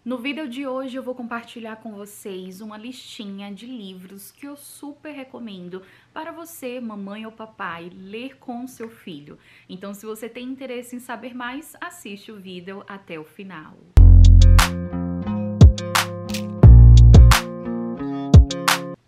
No vídeo de hoje eu vou compartilhar com vocês uma listinha de livros que eu super recomendo para você, mamãe ou papai, ler com seu filho. Então, se você tem interesse em saber mais, assiste o vídeo até o final.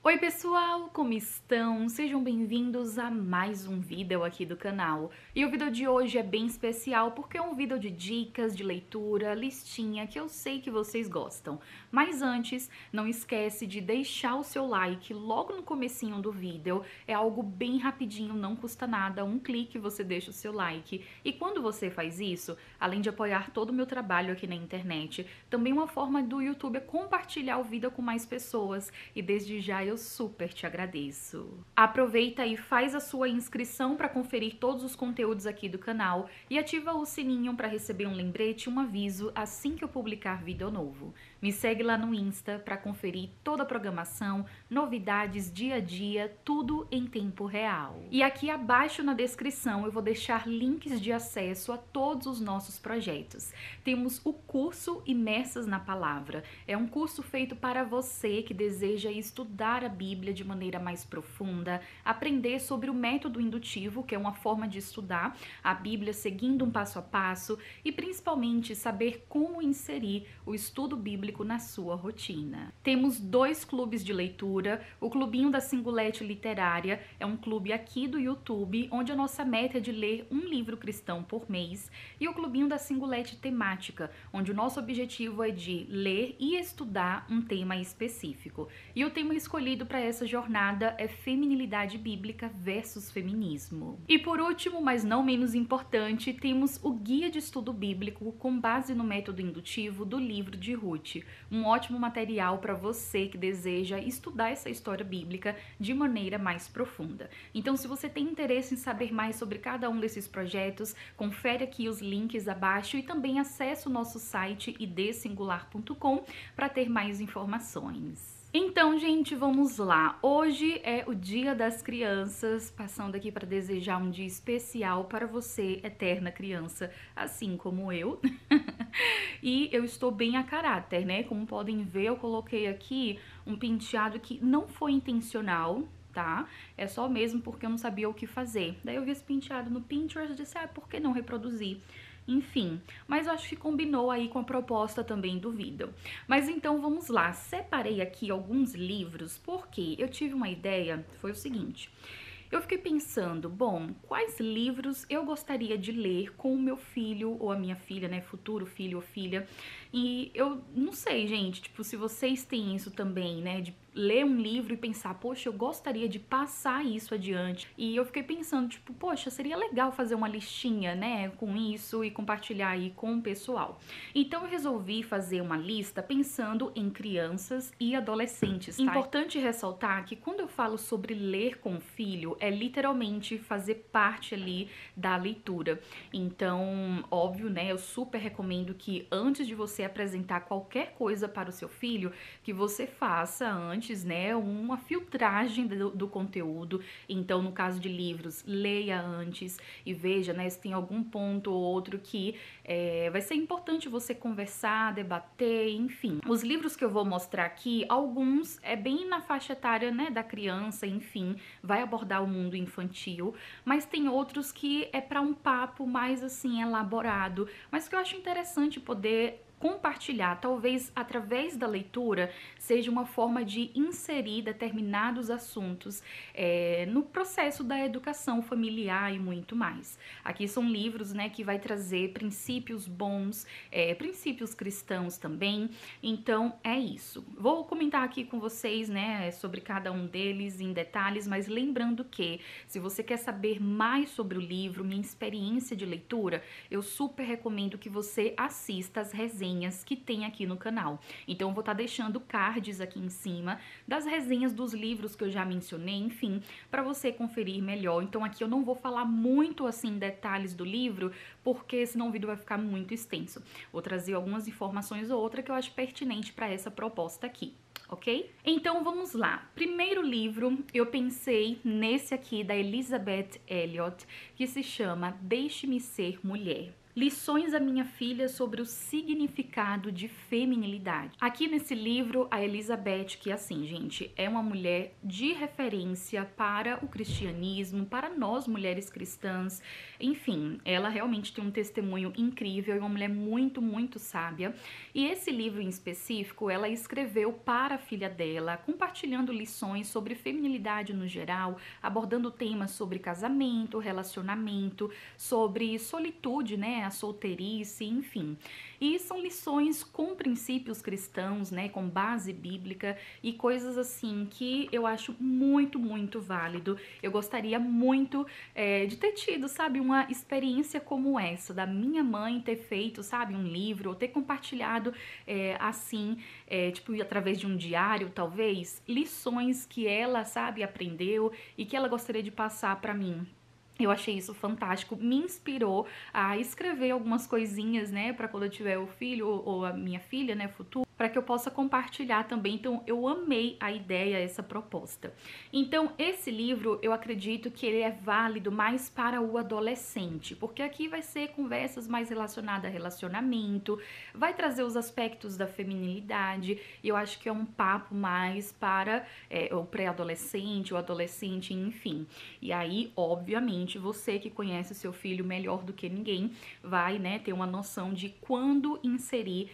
Oi pessoal, como estão? Sejam bem-vindos a mais um vídeo aqui do canal. E o vídeo de hoje é bem especial porque é um vídeo de dicas de leitura, listinha que eu sei que vocês gostam. Mas antes, não esquece de deixar o seu like logo no comecinho do vídeo. É algo bem rapidinho, não custa nada, um clique você deixa o seu like. E quando você faz isso, além de apoiar todo o meu trabalho aqui na internet, também uma forma do YouTube é compartilhar o vídeo com mais pessoas. E desde já eu super te agradeço. Aproveita e faz a sua inscrição para conferir todos os conteúdos aqui do canal e ativa o sininho para receber um lembrete, um aviso assim que eu publicar vídeo novo. Me segue lá no Insta para conferir toda a programação, novidades dia a dia, tudo em tempo real. E aqui abaixo na descrição eu vou deixar links de acesso a todos os nossos projetos. Temos o curso Imersas na Palavra. É um curso feito para você que deseja estudar a Bíblia de maneira mais profunda, aprender sobre o método indutivo, que é uma forma de estudar a Bíblia seguindo um passo a passo, e principalmente saber como inserir o estudo bíblico na sua rotina. Temos 2 clubes de leitura. O Clubinho da Singulete Literária é um clube aqui do YouTube, onde a nossa meta é de ler um livro cristão por mês, e o Clubinho da Singulete Temática, onde o nosso objetivo é de ler e estudar um tema específico. E o tema escolhido para essa jornada é Feminilidade Bíblica versus Feminismo. E por último, mas não menos importante, temos o Guia de Estudo Bíblico com base no método indutivo do livro de Ruth. Um ótimo material para você que deseja estudar essa história bíblica de maneira mais profunda. Então, se você tem interesse em saber mais sobre cada um desses projetos, confere aqui os links abaixo e também acesse o nosso site idsingular.com para ter mais informações. Então, gente, vamos lá. Hoje é o Dia das Crianças, passando aqui para desejar um dia especial para você, eterna criança, assim como eu. E eu estou bem a caráter, né? Como podem ver, eu coloquei aqui um penteado que não foi intencional, tá? É só mesmo porque eu não sabia o que fazer. Daí eu vi esse penteado no Pinterest e disse, por que não reproduzir? Enfim, mas eu acho que combinou aí com a proposta também do vídeo. Mas então vamos lá, separei aqui alguns livros porque eu tive uma ideia, foi o seguinte. Eu fiquei pensando, bom, quais livros eu gostaria de ler com o meu filho ou a minha filha, né, futuro filho ou filha. E eu não sei, gente, tipo, se vocês têm isso também, né, de ler um livro e pensar, poxa, eu gostaria de passar isso adiante. E eu fiquei pensando, tipo, poxa, seria legal fazer uma listinha, né, com isso e compartilhar aí com o pessoal. Então eu resolvi fazer uma lista pensando em crianças e adolescentes, tá? Importante ressaltar que quando eu falo sobre ler com o filho, é literalmente fazer parte ali da leitura. Então, óbvio, né, eu super recomendo que antes de você apresentar qualquer coisa para o seu filho, que você faça antes, né, uma filtragem do conteúdo. Então, no caso de livros, leia antes e veja, né, se tem algum ponto ou outro que vai ser importante você conversar, debater, enfim. Os livros que eu vou mostrar aqui, alguns é bem na faixa etária, né, da criança, enfim, vai abordar o mundo infantil, mas tem outros que é para um papo mais assim elaborado, mas que eu acho interessante poder compartilhar, talvez através da leitura seja uma forma de inserir determinados assuntos no processo da educação familiar e muito mais. Aqui são livros, né, que vai trazer princípios bons, princípios cristãos também, então é isso. Vou comentar aqui com vocês, né, sobre cada um deles em detalhes, mas lembrando que se você quer saber mais sobre o livro, minha experiência de leitura, eu super recomendo que você assista as resenhas que tem aqui no canal. Então eu vou estar deixando cards aqui em cima das resenhas dos livros que eu já mencionei, enfim, para você conferir melhor. Então aqui eu não vou falar muito assim detalhes do livro, porque senão o vídeo vai ficar muito extenso. Vou trazer algumas informações ou outra que eu acho pertinente para essa proposta aqui. Ok? Então vamos lá. Primeiro livro, eu pensei nesse aqui da Elizabeth Elliot, que se chama Deixe-me Ser Mulher. Lições à minha filha sobre o significado de feminilidade. Aqui nesse livro, a Elizabeth, que assim, gente, é uma mulher de referência para o cristianismo, para nós mulheres cristãs, enfim, ela realmente tem um testemunho incrível e uma mulher muito, muito sábia. E esse livro em específico, ela escreveu para a filha dela, compartilhando lições sobre feminilidade no geral, abordando temas sobre casamento, relacionamento, sobre solitude, né, a solteirice, enfim. E são lições com princípios cristãos, né, com base bíblica e coisas assim que eu acho muito, muito válido. Eu gostaria muito de ter tido, sabe, uma experiência como essa, da minha mãe ter feito, sabe, um livro, ou ter compartilhado assim, tipo, através de um diário, talvez, lições que ela, sabe, aprendeu e que ela gostaria de passar para mim. Eu achei isso fantástico, me inspirou a escrever algumas coisinhas, né, para quando eu tiver o filho ou a minha filha, né, futuro, para que eu possa compartilhar também. Então, eu amei a ideia, essa proposta. Então, esse livro, eu acredito que ele é válido mais para o adolescente, porque aqui vai ser conversas mais relacionadas a relacionamento, vai trazer os aspectos da feminilidade, e eu acho que é um papo mais para o pré-adolescente, o adolescente, enfim. E aí, obviamente, você que conhece o seu filho melhor do que ninguém vai, né, ter uma noção de quando inserir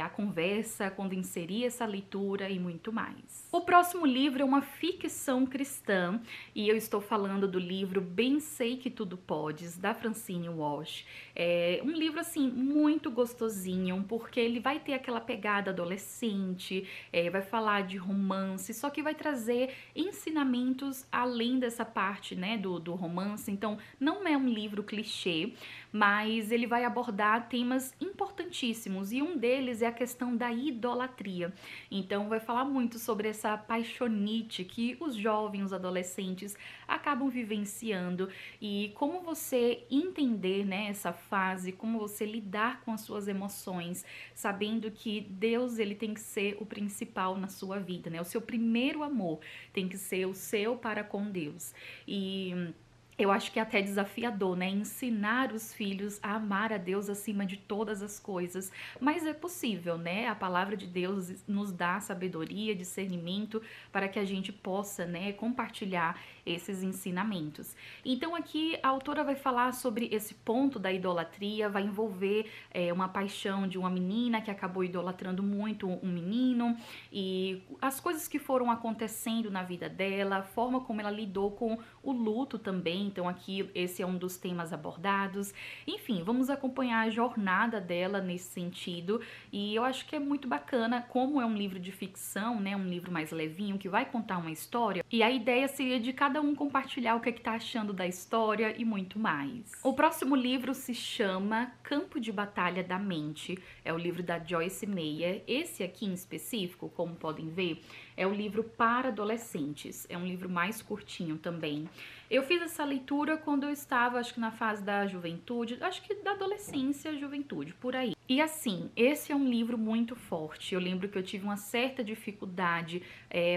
a conversa, quando inserir essa leitura e muito mais. O próximo livro é uma ficção cristã e eu estou falando do livro Bem Sei Que Tudo Podes, da Francine Walsh. É um livro, assim, muito gostosinho, porque ele vai ter aquela pegada adolescente, vai falar de romance, só que vai trazer ensinamentos além dessa parte, né, do romance. Então, não é um livro clichê, mas ele vai abordar temas importantíssimos e um deles é a questão da idolatria. Então, vai falar muito sobre essa paixonite que os jovens, os adolescentes acabam vivenciando e como você entender, né, essa fase, como você lidar com as suas emoções, sabendo que Deus, ele tem que ser o principal na sua vida, né? O seu primeiro amor tem que ser o seu para com Deus. E eu acho que é até desafiador, né? Ensinar os filhos a amar a Deus acima de todas as coisas. Mas é possível, né? A palavra de Deus nos dá sabedoria, discernimento para que a gente possa, né, compartilhar esses ensinamentos. Então aqui a autora vai falar sobre esse ponto da idolatria, vai envolver uma paixão de uma menina que acabou idolatrando muito um menino e as coisas que foram acontecendo na vida dela, a forma como ela lidou com o luto também. Então aqui esse é um dos temas abordados. Enfim, vamos acompanhar a jornada dela nesse sentido e eu acho que é muito bacana, como é um livro de ficção, né, um livro mais levinho que vai contar uma história e a ideia seria de cada um compartilhar o que tá achando da história e muito mais. O próximo livro se chama Campo de Batalha da Mente, é o livro da Joyce Meyer. Esse aqui em específico, como podem ver, é o livro para adolescentes, é um livro mais curtinho também. Eu fiz essa leitura quando eu estava, acho que na fase da juventude, acho que da adolescência, juventude, por aí. E assim, esse é um livro muito forte. Eu lembro que eu tive uma certa dificuldade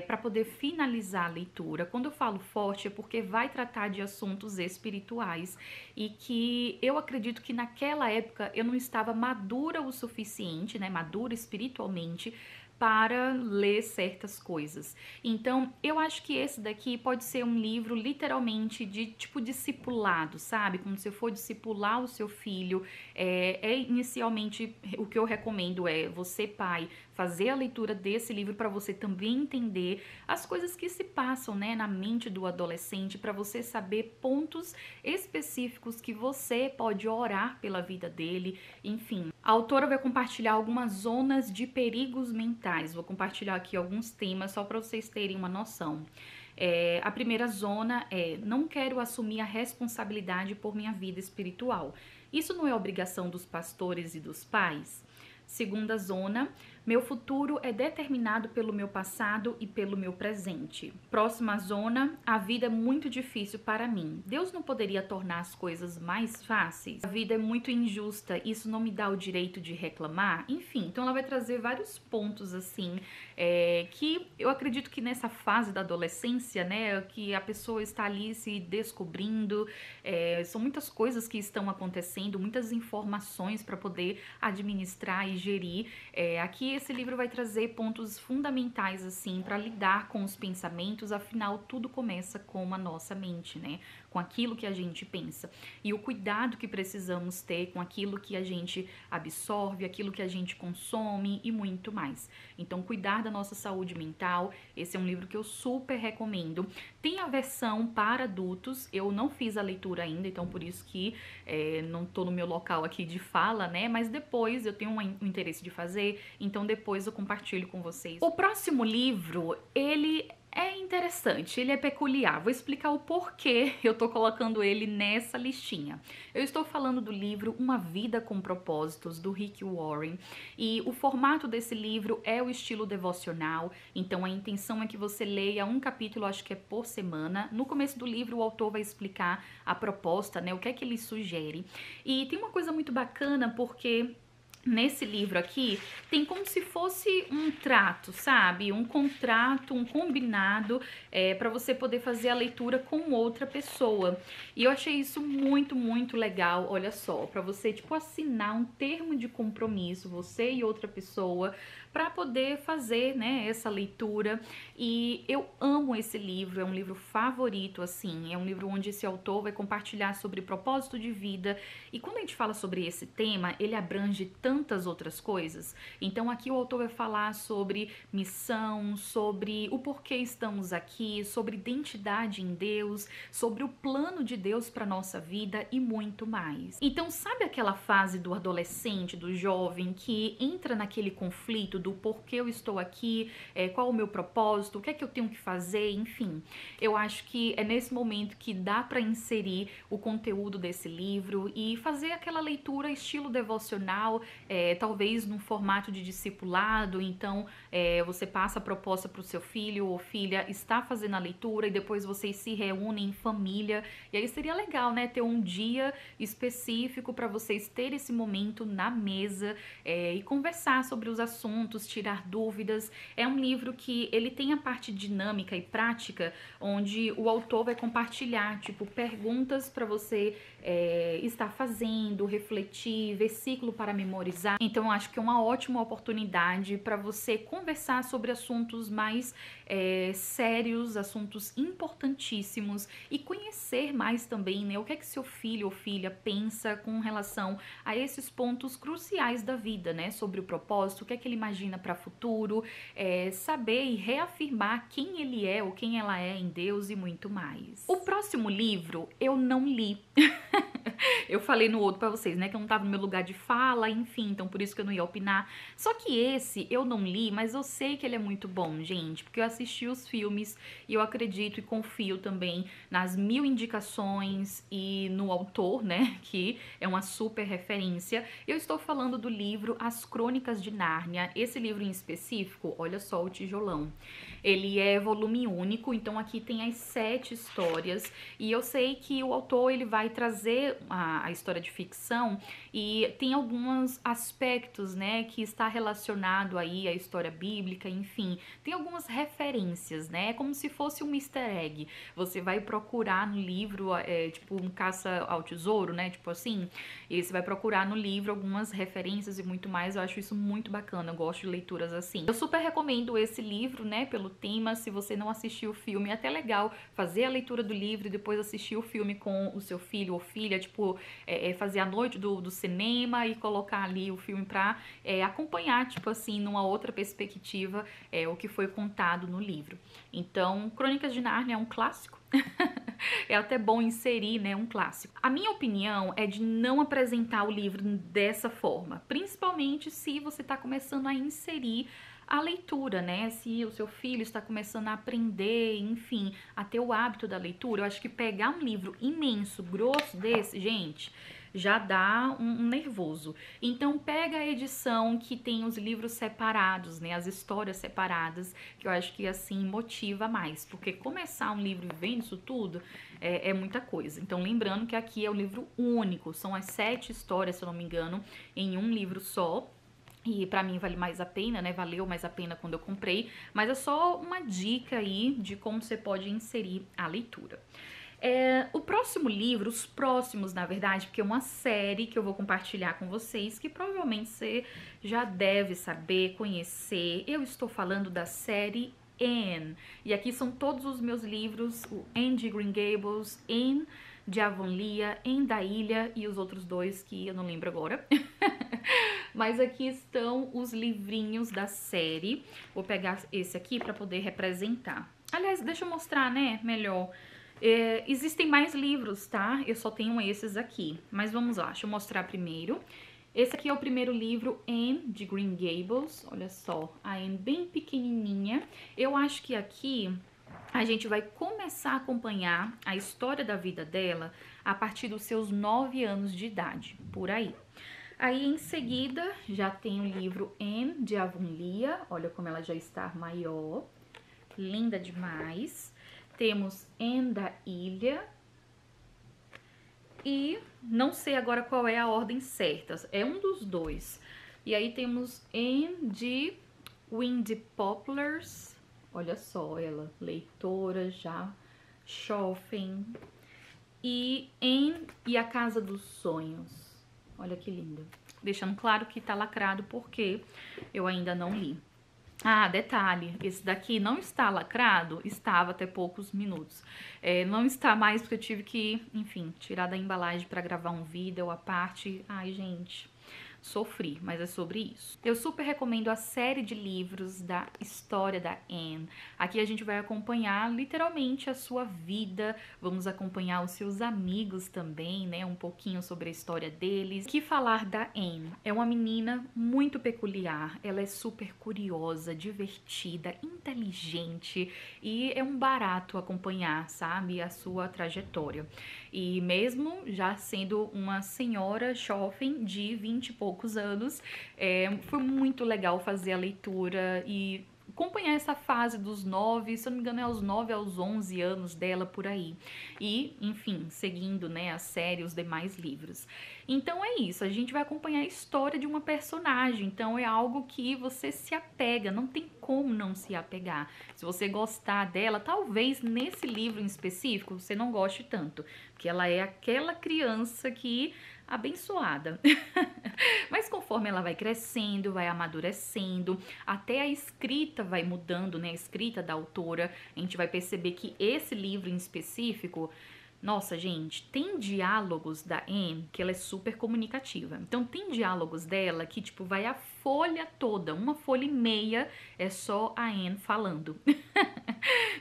para poder finalizar a leitura. Quando eu falo forte é porque vai tratar de assuntos espirituais e que eu acredito que naquela época eu não estava madura o suficiente, né, madura espiritualmente, para ler certas coisas. Então, eu acho que esse daqui pode ser um livro literalmente de tipo discipulado, sabe? Como se eu for discipular o seu filho. Inicialmente, o que eu recomendo é você, pai, fazer a leitura desse livro para você também entender as coisas que se passam, né, na mente do adolescente, para você saber pontos específicos que você pode orar pela vida dele, enfim. A autora vai compartilhar algumas zonas de perigos mentais. Vou compartilhar aqui alguns temas só para vocês terem uma noção. A primeira zona é: não quero assumir a responsabilidade por minha vida espiritual. Isso não é obrigação dos pastores e dos pais? Segunda zona, meu futuro é determinado pelo meu passado e pelo meu presente. Próxima zona, a vida é muito difícil para mim. Deus não poderia tornar as coisas mais fáceis? A vida é muito injusta, isso não me dá o direito de reclamar? Enfim, então ela vai trazer vários pontos assim, que eu acredito que nessa fase da adolescência, né, que a pessoa está ali se descobrindo, são muitas coisas que estão acontecendo, muitas informações para poder administrar e gerir. Aqui esse livro vai trazer pontos fundamentais assim para lidar com os pensamentos, afinal tudo começa com a nossa mente, né? Com aquilo que a gente pensa e o cuidado que precisamos ter com aquilo que a gente absorve, aquilo que a gente consome e muito mais. Então, cuidar da nossa saúde mental, esse é um livro que eu super recomendo. Tem a versão para adultos, eu não fiz a leitura ainda, então por isso que não tô no meu local aqui de fala, né? Mas depois eu tenho um interesse de fazer, então depois eu compartilho com vocês. O próximo livro, ele é interessante, ele é peculiar. Vou explicar o porquê eu tô colocando ele nessa listinha. Eu estou falando do livro Uma Vida com Propósitos, do Rick Warren, e o formato desse livro é o estilo devocional, então a intenção é que você leia um capítulo, acho que é por semana. No começo do livro o autor vai explicar a proposta, né, o que é que ele sugere. E tem uma coisa muito bacana porque nesse livro aqui, tem como se fosse um trato, sabe? Um contrato, um combinado para você poder fazer a leitura com outra pessoa. E eu achei isso muito, muito legal, olha só, para você, tipo, assinar um termo de compromisso, você e outra pessoa, para poder fazer, né, essa leitura. E eu amo esse livro, é um livro favorito, assim, é um livro onde esse autor vai compartilhar sobre propósito de vida. E quando a gente fala sobre esse tema, ele abrange tantas outras coisas. Então aqui o autor vai falar sobre missão, sobre o porquê estamos aqui, sobre identidade em Deus, sobre o plano de Deus para nossa vida e muito mais. Então, sabe aquela fase do adolescente, do jovem que entra naquele conflito do porquê eu estou aqui, qual o meu propósito, o que é que eu tenho que fazer, enfim. Eu acho que é nesse momento que dá para inserir o conteúdo desse livro e fazer aquela leitura estilo devocional, talvez num formato de discipulado. Então você passa a proposta para o seu filho ou filha, está fazendo a leitura e depois vocês se reúnem em família. E aí seria legal, né, ter um dia específico para vocês terem esse momento na mesa e conversar sobre os assuntos, tirar dúvidas. É um livro que ele tem a parte dinâmica e prática, onde o autor vai compartilhar, tipo, perguntas para você estar fazendo, refletir, versículo para memorizar. Então eu acho que é uma ótima oportunidade para você conversar sobre assuntos mais sérios, assuntos importantíssimos e conhecer mais também, né, o que é que seu filho ou filha pensa com relação a esses pontos cruciais da vida, né, sobre o propósito, o que é que ele imagina para o futuro, saber e reafirmar quem ele é ou quem ela é em Deus e muito mais. O próximo livro eu não li. Eu falei no outro pra vocês, né, que eu não tava no meu lugar de fala, enfim, então por isso que eu não ia opinar. Só que esse eu não li, mas eu sei que ele é muito bom, gente, porque eu assisti os filmes e eu acredito e confio também nas 1000 indicações e no autor, né, que é uma super referência. Eu estou falando do livro As Crônicas de Nárnia. Esse livro em específico, olha só o tijolão. Ele é volume único, então aqui tem as 7 histórias e eu sei que o autor ele vai trazer a história de ficção e tem alguns aspectos, né, que está relacionado aí à história bíblica, enfim, tem algumas referências, né, é como se fosse um easter egg. Você vai procurar no livro, tipo um caça ao tesouro, né, tipo assim, e você vai procurar no livro algumas referências e muito mais. Eu acho isso muito bacana, eu gosto de leituras assim. Eu super recomendo esse livro, né, pelo tema. Se você não assistiu o filme, é até legal fazer a leitura do livro e depois assistir o filme com o seu filho ou filha, tipo, fazer a noite do cinema e colocar ali o filme pra acompanhar, tipo assim, numa outra perspectiva, o que foi contado no livro. Então, Crônicas de Nárnia é um clássico. É até bom inserir, né, um clássico. A minha opinião é de não apresentar o livro dessa forma, principalmente se você está começando a inserir a leitura, né? Se o seu filho está começando a aprender, enfim, a ter o hábito da leitura. Eu acho que pegar um livro imenso, grosso desse, gente, já dá um nervoso. Então pega a edição que tem os livros separados, né, as histórias separadas, que eu acho que assim motiva mais, porque começar um livro vendo isso tudo é muita coisa. Então lembrando que aqui é um livro único, são as 7 histórias, se eu não me engano, em um livro só. E pra mim vale mais a pena, né? Valeu mais a pena quando eu comprei. Mas é só uma dica aí de como você pode inserir a leitura. O próximo livro, os próximos, na verdade, porque é uma série que eu vou compartilhar com vocês, que provavelmente você já deve saber, conhecer. Eu estou falando da série Anne. E aqui são todos os meus livros, o Anne de Green Gables, Anne de Avonlea, Anne da Ilha e os outros 2 que eu não lembro agora. Mas aqui estão os livrinhos da série. Vou pegar esse aqui para poder representar. Aliás, deixa eu mostrar, né, melhor. Existem mais livros, tá? Eu só tenho esses aqui. Mas vamos lá, deixa eu mostrar primeiro. Esse aqui é o primeiro livro, Anne, de Green Gables. Olha só, a Anne bem pequenininha. Eu acho que aqui a gente vai começar a acompanhar a história da vida dela a partir dos seus 9 anos de idade, por aí. Aí, em seguida, já tem o livro Anne de Avonlea. Olha como ela já está maior. Linda demais. Temos Anne da Ilha. E não sei agora qual é a ordem certa. É um dos 2. E aí temos Anne de Windy Poplars. Olha só ela, leitora já, Schoffen. E Anne e a Casa dos Sonhos. Olha que linda. Deixando claro que tá lacrado porque eu ainda não li. Ah, detalhe, esse daqui não está lacrado, estava até poucos minutos. Não está mais porque eu tive que, enfim, tirar da embalagem para gravar um vídeo à parte. Ai, gente, sofri, mas é sobre isso. Eu super recomendo a série de livros da história da Anne. Aqui a gente vai acompanhar literalmente a sua vida, vamos acompanhar os seus amigos também, né? Um pouquinho sobre a história deles. Que falar da Anne? É uma menina muito peculiar, ela é super curiosa, divertida, inteligente e é um barato acompanhar, sabe? A sua trajetória. E mesmo já sendo uma senhora Schoffen de 20 e poucos anos, foi muito legal fazer a leitura e acompanhar essa fase dos 9, se eu não me engano é aos 9 aos 11 anos dela por aí. E, enfim, seguindo, né, a série, os demais livros. Então é isso, a gente vai acompanhar a história de uma personagem, então é algo que você se apega, não tem como não se apegar. Se você gostar dela, talvez nesse livro em específico você não goste tanto, porque ela é aquela criança que abençoada. Mas conforme ela vai crescendo, vai amadurecendo, até a escrita vai mudando, né? A escrita da autora, a gente vai perceber que esse livro em específico, nossa, gente, tem diálogos da Anne que ela é super comunicativa. Então, tem diálogos dela que, tipo, vai a folha toda, uma folha e meia é só a Anne falando.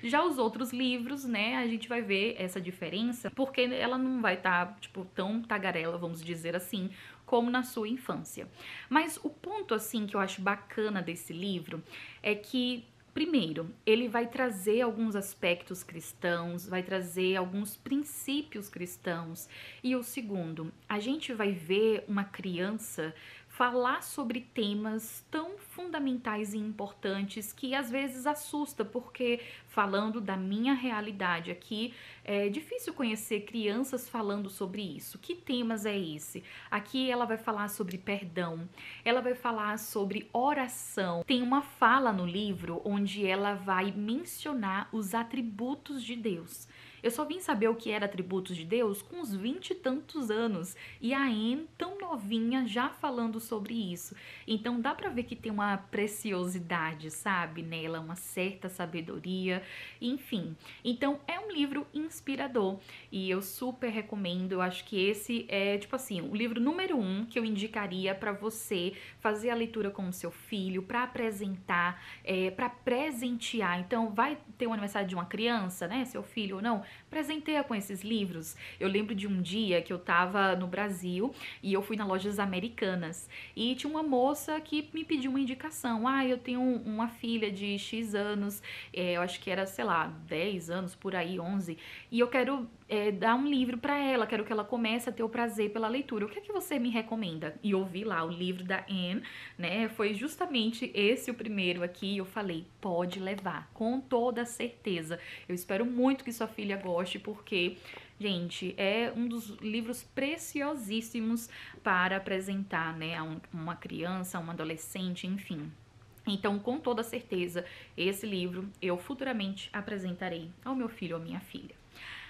Já os outros livros, né, a gente vai ver essa diferença, porque ela não vai estar, tipo, tão tagarela, vamos dizer assim, como na sua infância. Mas o ponto, assim, que eu acho bacana desse livro é que, primeiro, ele vai trazer alguns aspectos cristãos, vai trazer alguns princípios cristãos. E o segundo, a gente vai ver uma criança falar sobre temas tão fundamentais e importantes que às vezes assusta, porque falando da minha realidade aqui, é difícil conhecer crianças falando sobre isso. Que temas é esse? Aqui ela vai falar sobre perdão, ela vai falar sobre oração. Tem uma fala no livro onde ela vai mencionar os atributos de Deus. Eu só vim saber o que era atributos de Deus com uns 20 e tantos anos. E a Anne, tão novinha, já falando sobre isso. Então dá pra ver que tem uma preciosidade, sabe, nela, uma certa sabedoria, enfim. Então é um livro inspirador e eu super recomendo. Eu acho que esse é, tipo assim, o livro número 1 que eu indicaria pra você fazer a leitura com o seu filho, pra apresentar, pra presentear. Então vai ter o aniversário de uma criança, né, seu filho ou não, presenteia com esses livros. Eu lembro de um dia que eu tava no Brasil e eu fui na Lojas Americanas e tinha uma moça que me pediu uma indicação. Ah, eu tenho uma filha de X anos, eu acho que era, sei lá, 10 anos, por aí, 11, e eu quero dar um livro para ela, quero que ela comece a ter o prazer pela leitura. O que é que você me recomenda? E eu vi lá o livro da Anne, né? Foi justamente esse o primeiro aqui. Eu falei, pode levar, com toda certeza. Eu espero muito que sua filha goste, porque, gente, é um dos livros preciosíssimos para apresentar, né, a uma criança, a um adolescente, enfim. Então, com toda certeza, esse livro eu futuramente apresentarei ao meu filho ou à minha filha.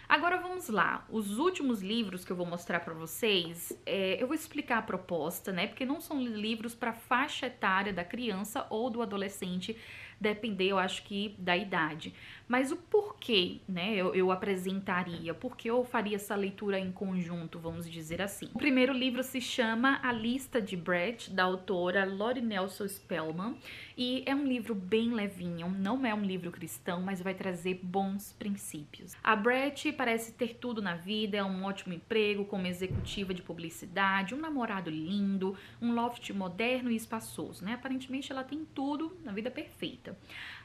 Agora vamos lá, os últimos livros que eu vou mostrar para vocês, eu vou explicar a proposta, né? Porque não são livros para faixa etária da criança ou do adolescente, depender, eu acho que, da idade. Mas o porquê, né, eu apresentaria, porque eu faria essa leitura em conjunto, vamos dizer assim. O primeiro livro se chama A Lista de Brett, da autora Lori Nelson Spellman, e é um livro bem levinho, não é um livro cristão, mas vai trazer bons princípios. A Brett parece ter tudo na vida, é um ótimo emprego como executiva de publicidade, um namorado lindo, um loft moderno e espaçoso, né? Aparentemente ela tem tudo na vida perfeita.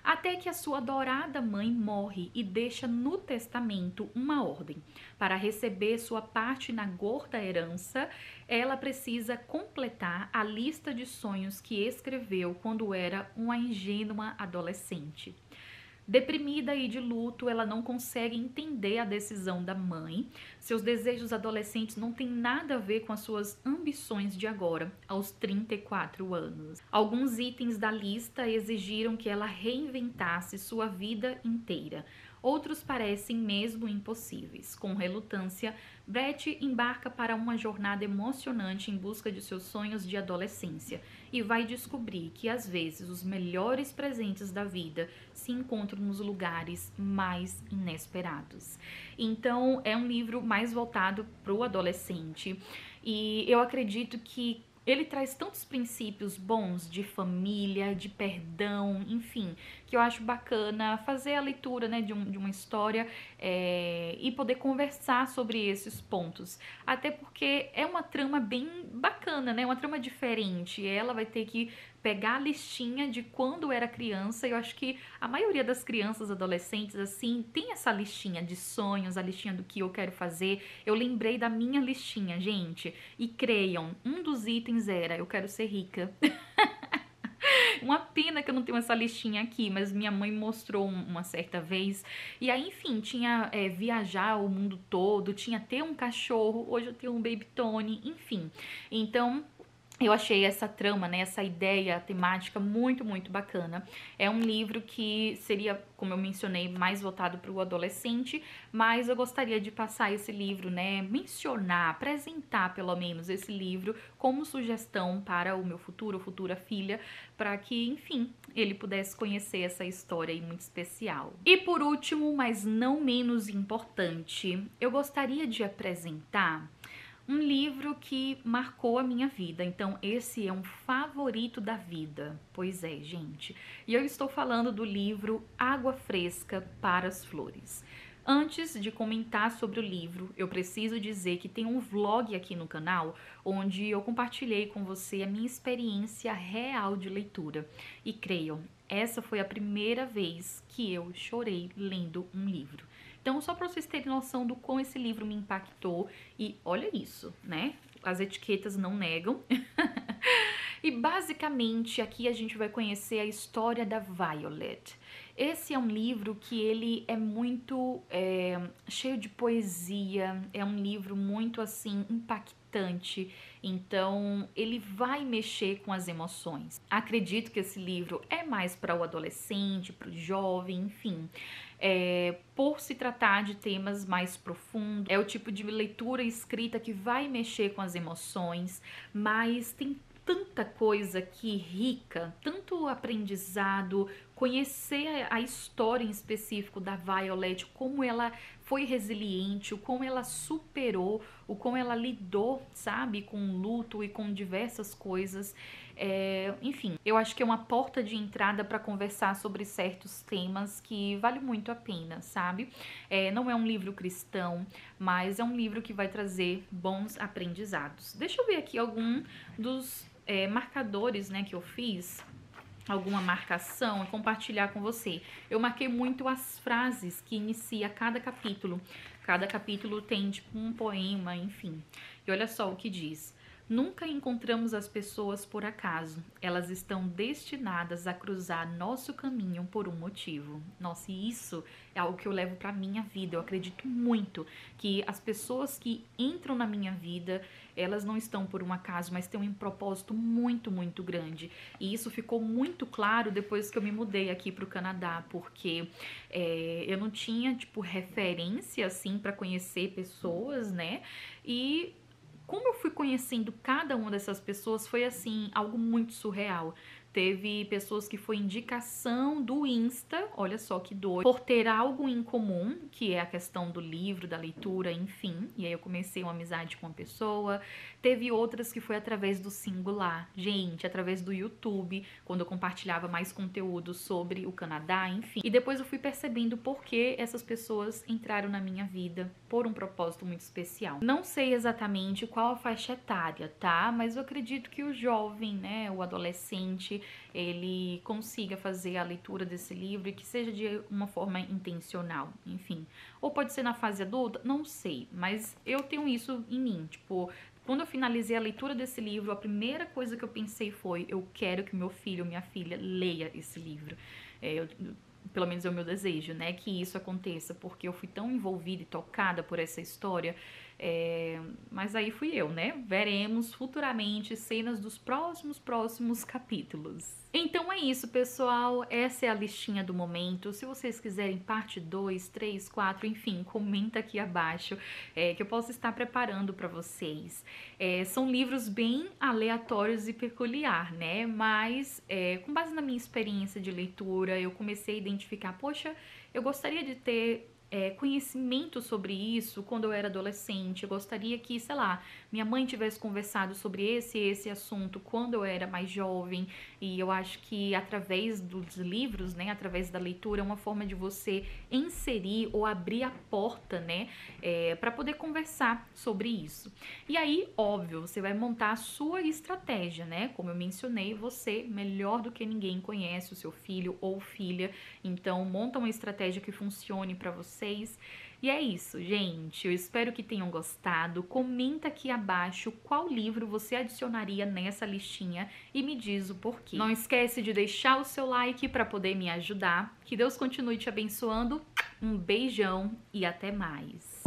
Até que a sua adorada mãe morre e deixa no testamento uma ordem. Para receber sua parte na gorda herança, ela precisa completar a lista de sonhos que escreveu quando era uma ingênua adolescente. Deprimida e de luto, ela não consegue entender a decisão da mãe. Seus desejos adolescentes não têm nada a ver com as suas ambições de agora, aos 34 anos. Alguns itens da lista exigiram que ela reinventasse sua vida inteira. Outros parecem mesmo impossíveis. Com relutância, Brett embarca para uma jornada emocionante em busca de seus sonhos de adolescência e vai descobrir que às vezes os melhores presentes da vida se encontram nos lugares mais inesperados. Então, é um livro mais voltado para o adolescente e eu acredito que ele traz tantos princípios bons de família, de perdão, enfim, que eu acho bacana fazer a leitura, né, de uma história e poder conversar sobre esses pontos. Até porque é uma trama bem bacana, né, uma trama diferente. Ela vai ter que pegar a listinha de quando era criança. Eu acho que a maioria das crianças, adolescentes, assim, tem essa listinha de sonhos, a listinha do que eu quero fazer. Eu lembrei da minha listinha, gente. E creiam, um dos itens era: eu quero ser rica. Uma pena que eu não tenho essa listinha aqui, mas minha mãe mostrou uma certa vez. E aí, enfim, tinha viajar o mundo todo, tinha ter um cachorro, hoje eu tenho um Baby Tony, enfim. Então, eu achei essa trama, né, essa ideia temática muito, muito bacana. É um livro que seria, como eu mencionei, mais voltado para o adolescente, mas eu gostaria de passar esse livro, né, mencionar, apresentar pelo menos esse livro como sugestão para o meu futuro ou futura filha, para que, enfim, ele pudesse conhecer essa história aí muito especial. E por último, mas não menos importante, eu gostaria de apresentar um livro que marcou a minha vida. Então, esse é um favorito da vida. Pois é, gente. E eu estou falando do livro Água Fresca para as Flores. Antes de comentar sobre o livro, eu preciso dizer que tem um vlog aqui no canal onde eu compartilhei com você a minha experiência real de leitura. E creiam, essa foi a primeira vez que eu chorei lendo um livro. Então, só para vocês terem noção do como esse livro me impactou. E olha isso, né? As etiquetas não negam. E basicamente aqui a gente vai conhecer a história da Violet. Esse é um livro que ele é muito cheio de poesia, é um livro muito assim impactante, então ele vai mexer com as emoções. Acredito que esse livro é mais para o adolescente, para o jovem, enfim. Por se tratar de temas mais profundos, é o tipo de leitura escrita que vai mexer com as emoções, mas tem tanta coisa aqui rica, tanto aprendizado, conhecer a história em específico da Violet, como ela foi resiliente, o como ela superou, o como ela lidou, sabe, com luto e com diversas coisas. Enfim, eu acho que é uma porta de entrada para conversar sobre certos temas que vale muito a pena, sabe? Não é um livro cristão, mas é um livro que vai trazer bons aprendizados. Deixa eu ver aqui algum dos marcadores, né, que eu fiz alguma marcação e compartilhar com você. Eu marquei muito as frases que inicia cada capítulo. Cada capítulo tem tipo um poema, enfim. E olha só o que diz. Nunca encontramos as pessoas por acaso. Elas estão destinadas a cruzar nosso caminho por um motivo. Nossa, e isso é algo que eu levo para minha vida. Eu acredito muito que as pessoas que entram na minha vida, elas não estão por um acaso, mas têm um propósito muito, muito grande. E isso ficou muito claro depois que eu me mudei aqui para o Canadá, porque eu não tinha, tipo, referência, assim, para conhecer pessoas, né? E como eu fui conhecendo cada uma dessas pessoas foi assim, algo muito surreal. Teve pessoas que foi indicação do Insta, olha só que doido, por ter algo em comum, que é a questão do livro, da leitura, enfim. E aí eu comecei uma amizade com uma pessoa. Teve outras que foi através do Singular, gente, através do YouTube, quando eu compartilhava mais conteúdo sobre o Canadá, enfim. E depois eu fui percebendo por que essas pessoas entraram na minha vida por um propósito muito especial. Não sei exatamente qual a faixa etária, tá? Mas eu acredito que o jovem, né, o adolescente, ele consiga fazer a leitura desse livro e que seja de uma forma intencional, enfim. Ou pode ser na fase adulta, não sei, mas eu tenho isso em mim, tipo, quando eu finalizei a leitura desse livro, a primeira coisa que eu pensei foi, eu quero que meu filho, minha filha, leia esse livro. Pelo menos é o meu desejo, né, que isso aconteça, porque eu fui tão envolvida e tocada por essa história, mas aí fui eu, né, veremos futuramente cenas dos próximos capítulos. Então é isso, pessoal, essa é a listinha do momento. Se vocês quiserem parte 2, 3, 4, enfim, comenta aqui abaixo, que eu posso estar preparando para vocês. São livros bem aleatórios e peculiar, né, mas com base na minha experiência de leitura, eu comecei a identificar, poxa, eu gostaria de ter conhecimento sobre isso quando eu era adolescente. Eu gostaria que, sei lá, minha mãe tivesse conversado sobre esse assunto quando eu era mais jovem. E eu acho que através dos livros, né, através da leitura, é uma forma de você inserir ou abrir a porta, né, para poder conversar sobre isso. E aí, óbvio, você vai montar a sua estratégia, né? Como eu mencionei, você, melhor do que ninguém, conhece o seu filho ou filha. Então, monta uma estratégia que funcione para vocês. E é isso, gente. Eu espero que tenham gostado. Comenta aqui abaixo qual livro você adicionaria nessa listinha e me diz o porquê. Não esquece de deixar o seu like para poder me ajudar. Que Deus continue te abençoando. Um beijão e até mais.